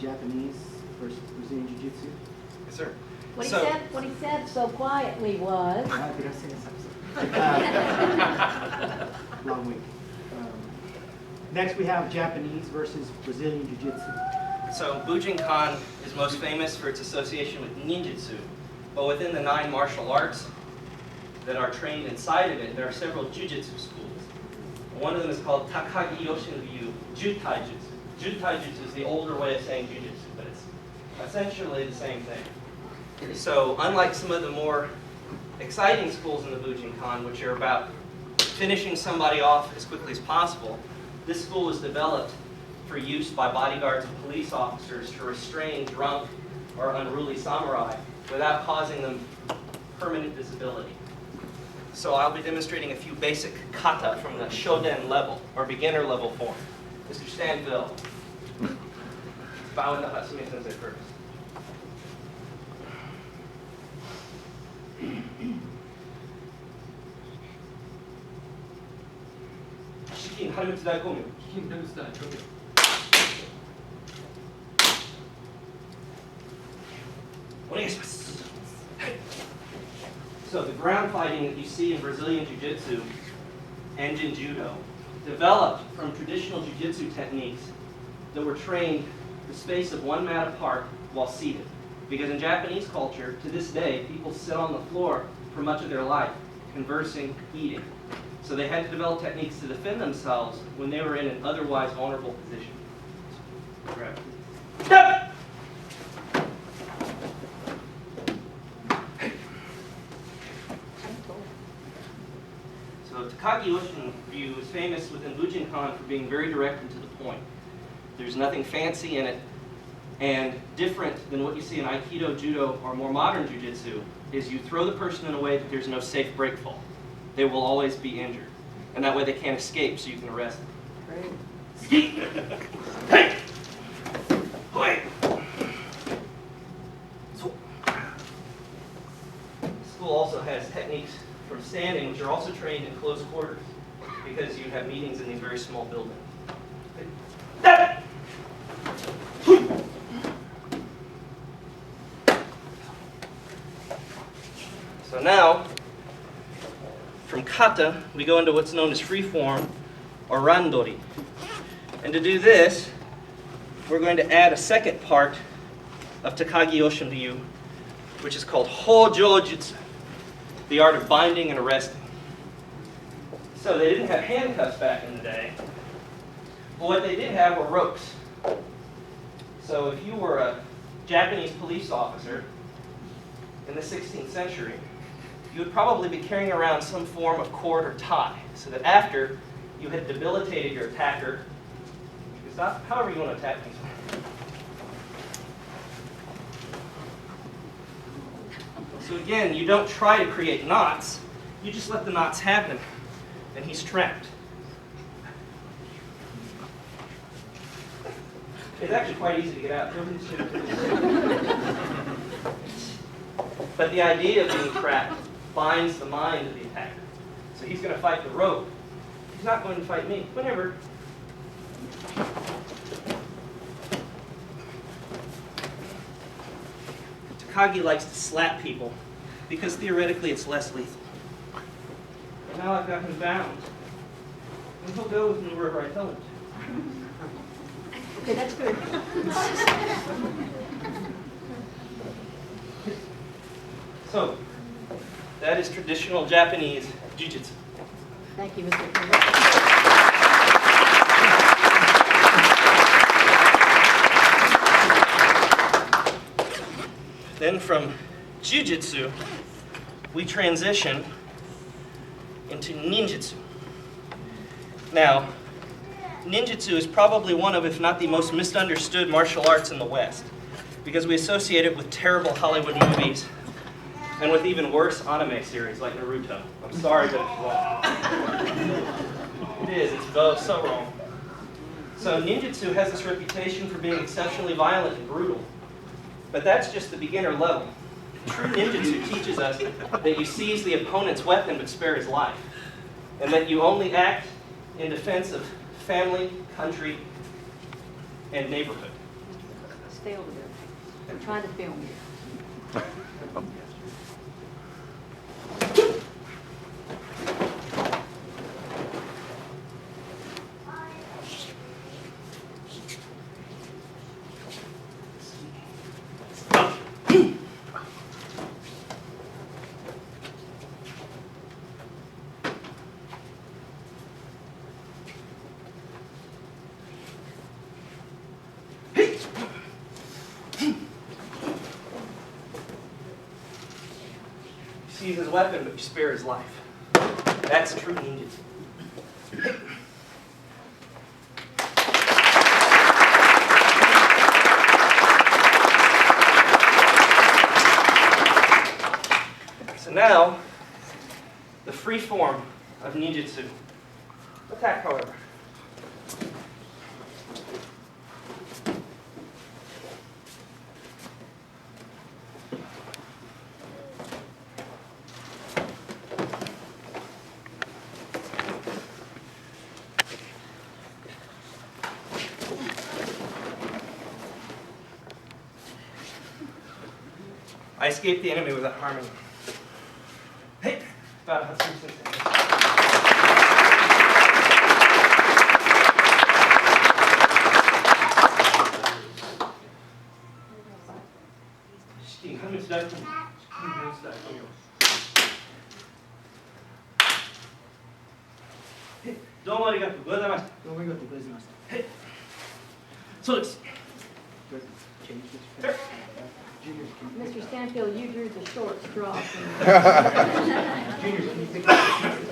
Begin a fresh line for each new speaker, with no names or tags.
Japanese versus Brazilian Jiu-Jitsu.
Yes, sir.
What he said so quietly was.
Did I say this episode? Long week. Next we have Japanese versus Brazilian Jiu-Jitsu.
So Bujinkan is most famous for its association with ninjutsu, but within the 9 martial arts that are trained inside of it, there are several jujitsu schools. One of them is called Takagi Yoshin-ryu Jutai-jutsu. Jutai-jutsu is the older way of saying jujitsu, but it's essentially the same thing. So unlike some of the more exciting schools in the Bujinkan, which are about finishing somebody off as quickly as possible, this school was developed for use by bodyguards and police officers to restrain drunk or unruly samurai without causing them permanent disability. So I'll be demonstrating a few basic kata from the shoden level, or beginner level form. Mr. Stanville, bow in the Hatsumi Sensei first. Shikin Harimutsu Daikomyo. So the ground fighting that you see in Brazilian Jiu-Jitsu and in Judo developed from traditional Jiu-Jitsu techniques that were trained the space of 1 mat apart while seated. Because in Japanese culture, to this day, people sit on the floor for much of their life, conversing, eating. So they had to develop techniques to defend themselves when they were in an otherwise vulnerable position. Grab. Step! So Takagi Yoshin-ryu is famous within Bujinkan for being very direct and to the point. There's nothing fancy in it, and different than what you see in Aikido, Judo, or more modern Jiu-Jitsu is you throw the person in a way that there's no safe break fall. They will always be injured, and that way they can't escape, so you can arrest them. Great. Hey! Wait! The school also has techniques from standing, which are also trained in close quarters, because you have meetings in these very small buildings. So now, from kata, we go into what's known as free form, or randori. And to do this, we're going to add a second part of Takagi Yoshin-ryu, which is called Hojo-jutsu, the art of binding and arresting. So they didn't have handcuffs back in the day, but what they did have were ropes. So if you were a Japanese police officer in the 16th century, you would probably be carrying around some form of cord or tie, so that after you had debilitated your attacker, you could stop however you want to attack me. So again, you don't try to create knots, you just let the knots happen, and he's trapped. It's actually quite easy to get out. But the idea of being trapped binds the mind of the attacker. So he's going to fight the rope. He's not going to fight me. Whenever. Takagi likes to slap people because theoretically it's less lethal. And now I've got him bound. And he'll go with me wherever I tell him to.
Okay, that's good.
So, that is traditional Japanese jiu-jitsu.
Thank you, Mr. King.
Then from jiu-jitsu, we transition into ninjutsu. Now, ninjutsu is probably one of, if not the most misunderstood martial arts in the West, because we associate it with terrible Hollywood movies and with even worse anime series like Naruto. I'm sorry, but it's wrong. It is, it's both so wrong. So ninjutsu has this reputation for being exceptionally violent and brutal, but that's just the beginner level. True ninjutsu teaches us that you seize the opponent's weapon but spare his life, and that you only act in defense of family, country, and neighborhood.
Stay over there. I'm trying to film you.
Seize his weapon, but you spare his life. That's true ninjutsu. So now, the free form of ninjutsu. Attack, however. I escaped the enemy without harming him. Hey, about どうもありがとうございました。
どうもありがとうございました。
そうです。
Change this. Juniors, can you
Mr. Stanfield, you drew the short straw.
Juniors, can you pick up the pieces?